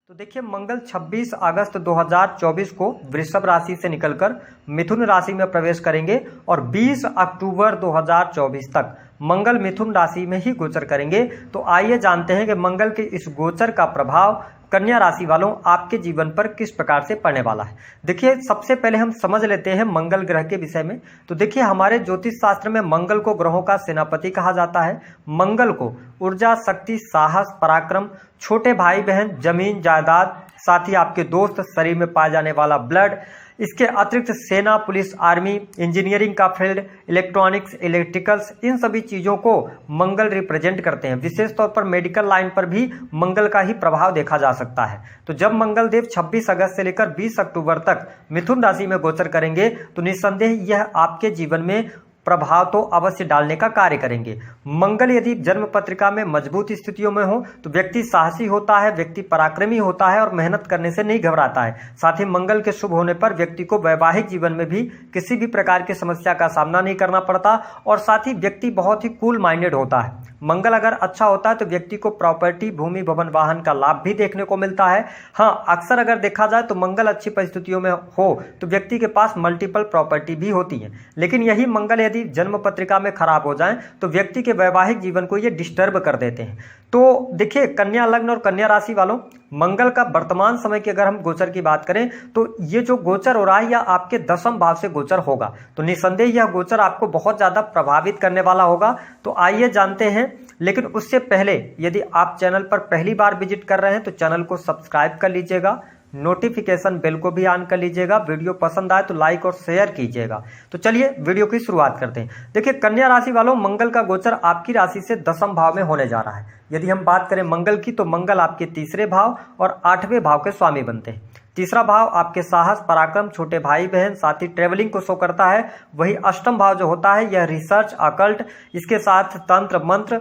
तो देखिए मंगल 26 अगस्त 2024 को वृषभ राशि से निकलकर मिथुन राशि में प्रवेश करेंगे और 20 अक्टूबर 2024 तक मंगल मिथुन राशि में ही गोचर करेंगे। तो आइए जानते हैं कि मंगल के इस गोचर का प्रभाव कन्या राशि वालों आपके जीवन पर किस प्रकार से पड़ने वाला है। देखिए सबसे पहले हम समझ लेते हैं मंगल ग्रह के विषय में। तो देखिए हमारे ज्योतिष शास्त्र में मंगल को ग्रहों का सेनापति कहा जाता है। मंगल को ऊर्जा, शक्ति, साहस, पराक्रम, छोटे भाई बहन, जमीन जायदाद, साथ ही आपके दोस्त, शरीर में पाए जाने वाला ब्लड, इसके अतिरिक्त सेना, पुलिस, आर्मी, इंजीनियरिंग का फील्ड, इलेक्ट्रॉनिक्स, इलेक्ट्रिकल्स, इन सभी चीज़ों को मंगल रिप्रेजेंट करते हैं। विशेष तौर पर मेडिकल लाइन पर भी मंगल का ही प्रभाव देखा जा सकता है। तो जब मंगल देव 26 अगस्त से लेकर 20 अक्टूबर तक मिथुन राशि में गोचर करेंगे तो निस्संदेह यह आपके जीवन में प्रभाव तो अवश्य डालने का कार्य करेंगे। मंगल यदि जन्म पत्रिका में मजबूत स्थितियों में हो तो व्यक्ति साहसी होता है, व्यक्ति पराक्रमी होता है और मेहनत करने से नहीं घबराता है। साथ ही मंगल के शुभ होने पर व्यक्ति को वैवाहिक जीवन में भी किसी भी प्रकार की समस्या का सामना नहीं करना पड़ता और साथ ही व्यक्ति बहुत ही कूल माइंडेड होता है। मंगल अगर अच्छा होता है तो व्यक्ति को प्रॉपर्टी, भूमि, भवन, वाहन का लाभ भी देखने को मिलता है। हाँ, अक्सर अगर देखा जाए तो मंगल अच्छी परिस्थितियों में हो तो व्यक्ति के पास मल्टीपल प्रॉपर्टी भी होती है। लेकिन यही मंगल यदि जन्म पत्रिका में खराब हो जाए तो व्यक्ति के वैवाहिक जीवन को ये डिस्टर्ब कर देते हैं। तो देखिए कन्या लग्न और कन्या राशि वालों, मंगल का वर्तमान समय की अगर हम गोचर की बात करें तो ये जो गोचर हो रहा है यह आपके 10वें भाव से गोचर होगा। तो निस्संदेह यह गोचर आपको बहुत ज्यादा प्रभावित करने वाला होगा। तो आइए जानते हैं, लेकिन उससे पहले यदि आप चैनल पर पहली बार विजिट कर रहे हैं तो चैनल को सब्सक्राइब कर लीजिएगा, नोटिफिकेशन बेल को भी ऑन कर लीजिएगा, वीडियो पसंद आए तो लाइक और शेयर कीजिएगा। तो चलिए वीडियो की शुरुआत करते हैं। देखिए कन्या राशि वालों, मंगल का गोचर आपकी राशि से 10वें भाव में होने जा रहा है। यदि हम बात करें मंगल की तो मंगल आपके तीसरे भाव और 8वें भाव के स्वामी बनते हैं। तीसरा भाव आपके साहस, पराक्रम, छोटे भाई बहन, साथ ही ट्रेवलिंग को शो करता है। वही अष्टम भाव जो होता है यह रिसर्च, अकल्ट, इसके साथ तंत्र मंत्र,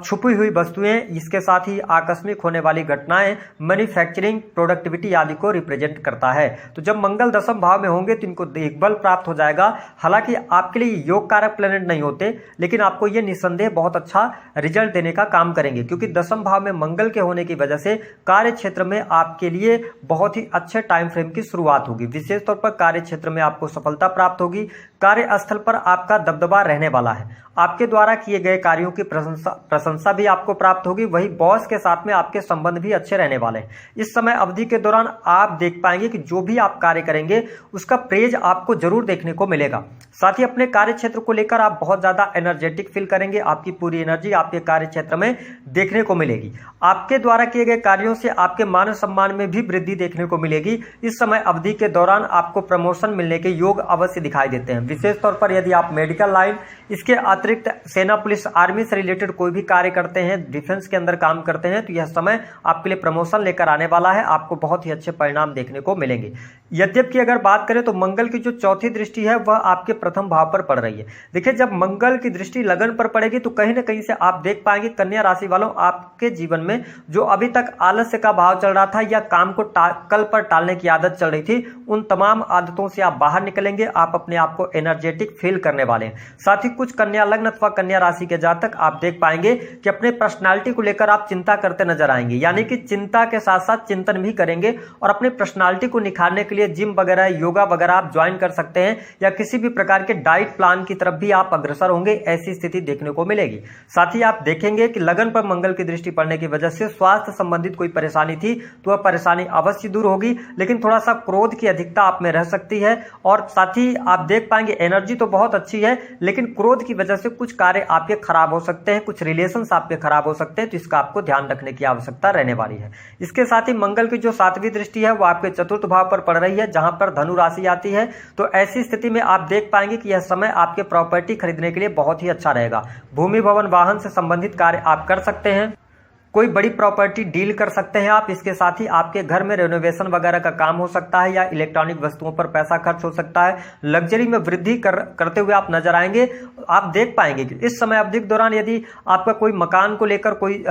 छुपी हुई वस्तुएं, इसके साथ ही आकस्मिक होने वाली घटनाएं, मैन्युफैक्चरिंग, प्रोडक्टिविटी आदि को रिप्रेजेंट करता है। तो जब मंगल 10वें भाव में होंगे तो इनको दिग्बल प्राप्त हो जाएगा। हालांकि आपके लिए योग कारक प्लेनेट नहीं होते, लेकिन आपको ये निस्संदेह बहुत अच्छा रिजल्ट देने का काम करेंगे, क्योंकि 10वें भाव में मंगल के होने की वजह से कार्य क्षेत्र में आपके लिए बहुत ही अच्छे टाइम फ्रेम की शुरुआत होगी। विशेष तौर पर कार्य क्षेत्र में आपको सफलता प्राप्त होगी। कार्यस्थल पर आपका दबदबा रहने वाला है। आपके द्वारा किए गए कार्यों की प्रशंसा भी आपको प्राप्त होगी। वही बॉस के साथ में आपके संबंध भी अच्छे रहने वाले हैं। इस समय अवधि के दौरान आप देख पाएंगे कि जो भी आप कार्य करेंगे उसका प्रेज आपको जरूर देखने को मिलेगा। साथ ही अपने कार्य क्षेत्र को लेकर आप बहुत ज्यादा एनर्जेटिक फील करेंगे। आपकी पूरी एनर्जी आपके कार्य क्षेत्र में देखने को मिलेगी। आपके द्वारा किए गए कार्यों से आपके मान सम्मान में भी वृद्धि देखने को मिलेगी। इस समय अवधि के दौरान आपको प्रमोशन मिलने के योग अवश्य दिखाई देते हैं। विशेष तौर पर यदि आप मेडिकल लाइन, इसके अतिरिक्त सेना, पुलिस, आर्मी से रिलेटेड कोई भी कार्य करते हैं, डिफेंस के अंदर काम करते हैं, तो यह समय आपके लिए प्रमोशन लेकर आने वाला है। आपको बहुत ही अच्छे परिणाम देखने को मिलेंगे। यद्यपि अगर बात करें तो मंगल की जो चौथी दृष्टि है वह आपके प्रथम भाव पर पड़ रही है। देखिए जब मंगल की दृष्टि लगन पर पड़ेगी तो कहीं ना कहीं से आप देख पाएंगे कन्या राशि वालों, आपके जीवन में जो अभी तक आलस्य का भाव चल रहा था या काम को कल पर टालने की आदत चल रही थी, उन तमाम आदतों से आप बाहर निकलेंगे। आप अपने आप को एनर्जेटिक फील करने वाले हैं। साथ ही कुछ कन्या लग्न अथवा कन्या राशि के जातक आप देख पाएंगे कि अपने पर्सनालिटी को लेकर आप चिंता करते नजर आएंगे, यानी कि चिंता के साथ साथ चिंतन भी करेंगे और अपने पर्सनालिटी को निखारने के लिए जिम वगैरह, योगा वगैरह आप ज्वाइन कर सकते हैं या किसी भी प्रकार के डाइट प्लान की तरफ भी आप अग्रसर होंगे। ऐसी स्थिति देखने को मिलेगी। साथ ही आप देखेंगे कि लगन पर मंगल की दृष्टि पड़ने की वजह से स्वास्थ्य संबंधित कोई परेशानी थी तो वह परेशानी अवश्य दूर होगी, लेकिन थोड़ा सा क्रोध की अधिकता आप में रह सकती है। और साथ ही आप देख पाएंगे एनर्जी तो बहुत अच्छी है, लेकिन क्रोध की वजह से कुछ कार्य आपके खराब हो सकते हैं, कुछ रिलेशंस आपके खराब हो सकते हैं, तो इसका आपको ध्यान रखने की आवश्यकता रहने वाली है। इसके साथ ही मंगल की जो 7वीं दृष्टि है वो आपके चतुर्थ भाव पर पड़ रही है, जहां पर धनु राशि आती है। तो ऐसी स्थिति में आप देख पाएंगे कि यह समय आपके प्रॉपर्टी खरीदने के लिए बहुत ही अच्छा रहेगा। भूमि, भवन, वाहन से संबंधित कार्य आप कर सकते हैं। कोई बड़ी प्रॉपर्टी डील कर सकते हैं आप। इसके साथ ही आपके घर में रेनोवेशन वगैरह का काम हो सकता है या इलेक्ट्रॉनिक वस्तुओं पर पैसा खर्च हो सकता है। लग्जरी में वृद्धि करते हुए आप नजर आएंगे। आप देख पाएंगे कि इस समय अवधि के दौरान यदि आपका कोई मकान को लेकर कोई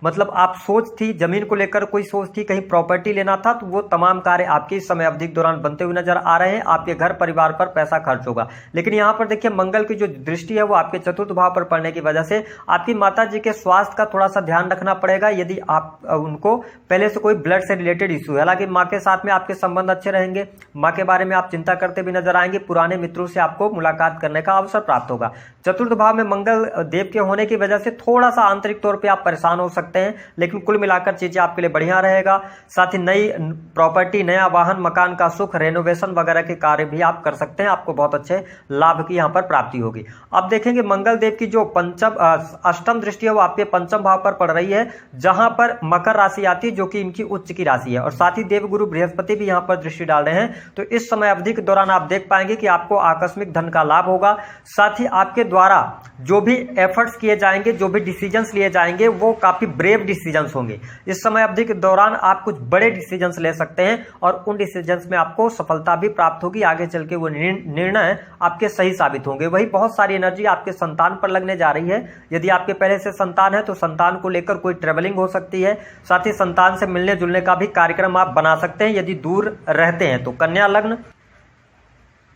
मतलब आप सोच थी जमीन को लेकर, कोई सोच थी कहीं प्रॉपर्टी लेना था, तो वो तमाम कार्य आपके इस समय अवधि के दौरान बनते हुए नजर आ रहे हैं। आपके घर परिवार पर पैसा खर्च होगा। लेकिन यहाँ पर देखिए मंगल की जो दृष्टि है वो आपके चतुर्थ भाव पर पड़ने की वजह से आपकी माता जी के स्वास्थ्य का थोड़ा सा ध्यान रखना पड़ेगा। यदि आप उनको पहले से कोई ब्लड से रिलेटेड इश्यू है, हालांकि माँ के साथ में आपके संबंध अच्छे रहेंगे, माँ के बारे में आप चिंता करते भी नजर आएंगे, पुराने मित्रों से आपको मुलाकात करने का अवसर प्राप्त होगा। चतुर्थ भाव में मंगल देव के होने की वजह से थोड़ा सा आंतरिक तौर पे आप परेशान हो सकते हैं, लेकिन कुल मिलाकर चीजें आपके लिए बढ़िया रहेगा। साथ ही नई प्रॉपर्टी, नया वाहन, मकान का सुख, रेनोवेशन वगैरह के कार्य भी आप कर सकते हैं। आपको बहुत अच्छे लाभ की यहाँ पर प्राप्ति होगी। अब देखेंगे मंगल देव की जो अष्टम दृष्टि है वो आपके पंचम भाव पर पड़ रही है, जहां पर मकर राशि आती है जो कि इनकी उच्च की राशि है, और साथ ही देव गुरु बृहस्पति भी यहाँ पर दृष्टि डाल रहे हैं। तो इस समय अवधि के दौरान आप देख पाएंगे कि आपको आकस्मिक धन का लाभ होगा। साथ ही आपके द्वारा जो भी एफर्ट्स किए जाएंगे, जो भी डिसीजंस लिए जाएंगे, वो काफी ब्रेव डिसीजंस होंगे। इस समय अवधि के दौरान आप कुछ बड़े डिसीजंस ले सकते हैं और उन डिसीजंस में आपको सफलता भी प्राप्त होगी। आगे चल के वो निर्णय आपके सही साबित होंगे। वही बहुत सारी एनर्जी आपके संतान पर लगने जा रही है। यदि आपके पहले से संतान है तो संतान को लेकर कोई ट्रेवलिंग हो सकती है। साथ ही संतान से मिलने जुलने का भी कार्यक्रम आप बना सकते हैं यदि दूर रहते हैं तो। कन्या लग्न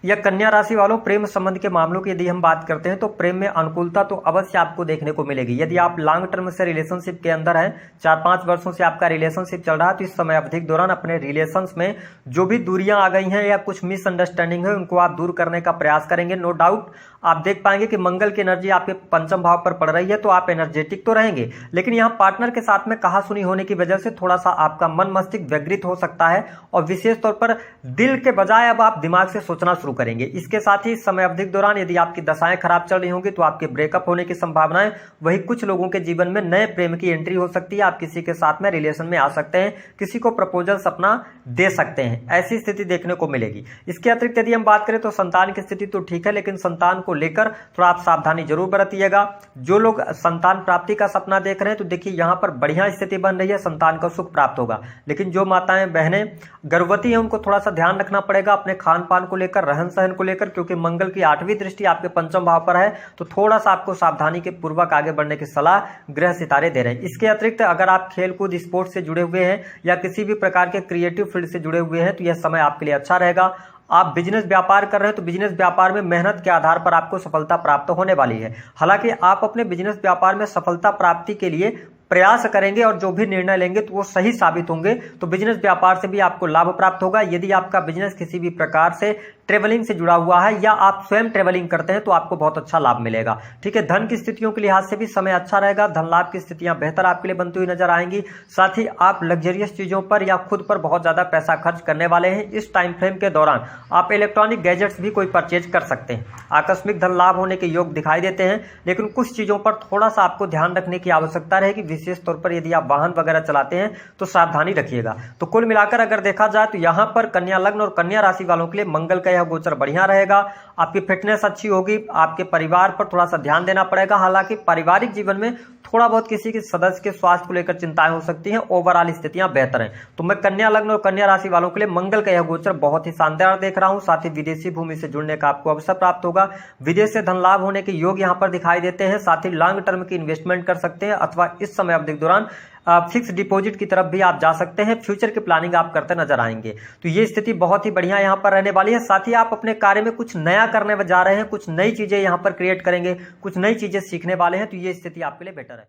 या कन्या राशि वालों, प्रेम संबंध के मामलों की यदि हम बात करते हैं तो प्रेम में अनुकूलता तो अवश्य आपको देखने को मिलेगी। यदि आप लॉन्ग टर्म से रिलेशनशिप के अंदर हैं, 4-5 वर्षों से आपका रिलेशनशिप चल रहा है, तो इस समय अवधि के दौरान अपने रिलेशंस में जो भी दूरियां आ गई हैं या कुछ मिसअंडरस्टैंडिंग है उनको आप दूर करने का प्रयास करेंगे। नो डाउट आप देख पाएंगे कि मंगल की एनर्जी आपके पंचम भाव पर पड़ रही है, तो आप एनर्जेटिक तो रहेंगे, लेकिन यहाँ पार्टनर के साथ में कहासुनी होने की वजह से थोड़ा सा आपका मन मस्तिष्क व्यग्रित हो सकता है, और विशेष तौर पर दिल के बजाय अब आप दिमाग से सोचना शुरू करेंगे। इसके साथ ही समय अवधि के दौरान यदि आपकी दशाएं खराब चल रही होंगी तो आपके ब्रेकअप होने की संभावनाएं, वही कुछ लोगों के जीवन में नए प्रेम की एंट्री हो सकती है। आप किसी के साथ में रिलेशन में आ सकते हैं, किसी को प्रपोजल सपना दे सकते हैं, ऐसी स्थिति देखने को मिलेगी। इसके अतिरिक्त यदि हम बात करें तो संतान की स्थिति तो ठीक है, लेकिन संतान को लेकर थोड़ा आप सावधानी जरूर बरतिएगा। जो लोग संतान प्राप्ति का सपना देख रहे हैं तो देखिए यहाँ पर बढ़िया स्थिति बन रही है, संतान का सुख प्राप्त होगा। लेकिन जो माताएं बहनें गर्भवती हैं उनको थोड़ा सा ध्यान रखना पड़ेगा अपने खान पान को लेकर, रहन सहन को लेकर, क्योंकि मंगल की 8वीं दृष्टि आपके पंचम भाव पर है, तो थोड़ा सा आपको सावधानी के पूर्वक आगे बढ़ने की सलाह ग्रह सितारे दे रहे हैं। इसके अतिरिक्त अगर आप खेल कूद स्पोर्ट्स से जुड़े हुए हैं या किसी भी प्रकार के क्रिएटिव फील्ड से जुड़े हुए हैं तो यह समय आपके लिए अच्छा रहेगा। आप बिजनेस व्यापार कर रहे हैं तो बिजनेस व्यापार में मेहनत के आधार पर आपको सफलता प्राप्त होने वाली है। हालांकि आप अपने बिजनेस व्यापार में सफलता प्राप्ति के लिए प्रयास करेंगे और जो भी निर्णय लेंगे तो वो सही साबित होंगे, तो बिजनेस व्यापार से भी आपको लाभ प्राप्त होगा। यदि आपका बिजनेस किसी भी प्रकार से ट्रेवलिंग से जुड़ा हुआ है या आप स्वयं ट्रेवलिंग करते हैं तो आपको बहुत अच्छा लाभ मिलेगा। ठीक है, धन की स्थितियों के लिहाज से भी समय अच्छा रहेगा, धन लाभ की स्थितियां बेहतर आपके लिए बनती हुई नजर आएंगी। साथ ही आप लग्जरियस चीजों पर या खुद पर बहुत ज्यादा पैसा खर्च करने वाले हैं। इस टाइम फ्रेम के दौरान आप इलेक्ट्रॉनिक गैजेट्स भी कोई परचेज कर सकते हैं। आकस्मिक धन लाभ होने के योग दिखाई देते हैं, लेकिन कुछ चीजों पर थोड़ा सा आपको ध्यान रखने की आवश्यकता रहेगी। विशेष तौर पर यदि आप वाहन वगैरह चलाते हैं तो सावधानी रखिएगा। तो कुल मिलाकर अगर देखा जाए तो यहाँ पर कन्या लग्न और कन्या राशि वालों के लिए मंगल का यह गोचर बढ़िया रहेगा। आपकी फिटनेस अच्छी होगी, आपके परिवार पर थोड़ा सा ध्यान देना पड़ेगा। हालांकि पारिवारिक जीवन में थोड़ा बहुत किसी के सदस्य के स्वास्थ्य को लेकर चिंताएं हो सकती हैं, ओवरऑल स्थितियां बेहतर हैं। तो मैं कन्या लग्न और कन्या राशि वालों के लिए मंगल का यह गोचर बहुत ही शानदार देख रहा हूं। साथ ही विदेशी भूमि से जुड़ने का आपको अवसर प्राप्त होगा, विदेश से धन लाभ होने के योग यहां पर दिखाई देते हैं। साथ ही लॉन्ग टर्म की इन्वेस्टमेंट कर सकते हैं अथवा इस समय अवधि के दौरान फिक्स डिपॉजिट की तरफ भी आप जा सकते हैं। फ्यूचर की प्लानिंग आप करते नजर आएंगे, तो ये स्थिति बहुत ही बढ़िया यहां पर रहने वाली है। साथ ही आप अपने कार्य में कुछ नया करने जा रहे हैं, कुछ नई चीजें यहां पर क्रिएट करेंगे, कुछ नई चीजें सीखने वाले हैं, तो ये स्थिति आपके लिए बेटर है।